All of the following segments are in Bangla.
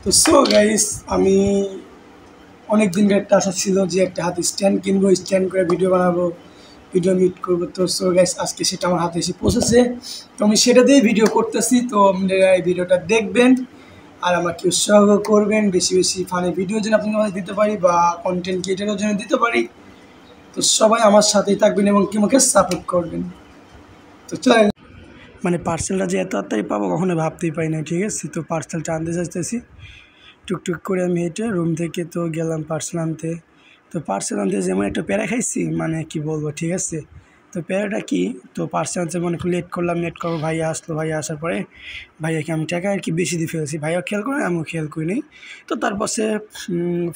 তো গাইস আমি অনেক দিন একটা আশা ছিল যে একটা হাতে স্ট্যান্ড কিনবো, স্ট্যান্ড করে ভিডিও বানাবো, ভিডিও মিট করবো। তো গাইস আজকে সেটা আমার হাতে এসে পৌঁছেছে। তো আমি সেটা দিয়ে ভিডিও করতেছি। তো আপনারা এই ভিডিওটা দেখবেন আর আমাকে উৎসাহ করবেন, বেশি বেশি ফানি ভিডিও যেন আপনাদের দিতে পারি বা কন্টেন্ট ক্রিয়েটারের জন্য দিতে পারি। তো সবাই আমার সাথেই থাকবেন এবং কি আমাকে সাপোর্ট করবেন। তো চলেন, মানে পার্সেলটা যে এত তাড়াতাড়ি পাবো কখনো ভাবতেই পারি না। ঠিক আছে, তো পার্সেলটা আনতে চাইতেছি। টুকটুক করে আমি হেঁটে রুম থেকে তো গেলাম পার্সেল আনতে। তো পার্সেল আনতে যেমন একটা প্যারা খাইছি, মানে কি বলবো। ঠিক আছে, তো প্যারাটা কি, তো পার্সেল আনতে মনে লেট করলাম, লেট করবো। ভাইয়া আসলো, ভাইয়া আসার পরে ভাইয়াকে আমি টাকা আর কি বেশি দিয়ে ফেলেছি। ভাইয়াও খেয়াল করে, আমিও খেয়াল করি নি। তো তারপর সে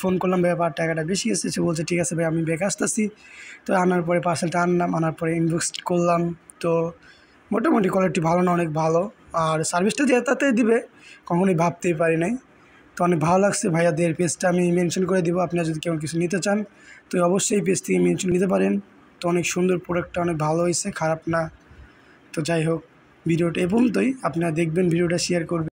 ফোন করলাম, ভাইয়া টাকাটা বেশি এসেছে। সে বলছে ঠিক আছে ভাই, আমি ব্যাগ আসতেছি। তো আনার পরে পার্সেলটা আনলাম, আনার পরে ইনবক্স করলাম। তো মোটামুটি কোয়ালিটি ভালো না, অনেক ভালো। আর সার্ভিসটা যে এতটাতে দিবে কখনোই ভাবতেই পারি নাই। তো অনেক ভালো লাগছে। ভাইয়াদের পেজটা আমি মেনশন করে দিব, আপনারা যদি কেউ কিছু নিতে চান তো অবশ্যই পেজ থেকে মেনশন নিতে পারেন। তো অনেক সুন্দর প্রোডাক্টটা, অনেক ভালো হয়েছে, খারাপ না। তো যাই হোক, ভিডিওটা এ পর্যন্তই। আপনারা দেখবেন, ভিডিওটা শেয়ার করবেন।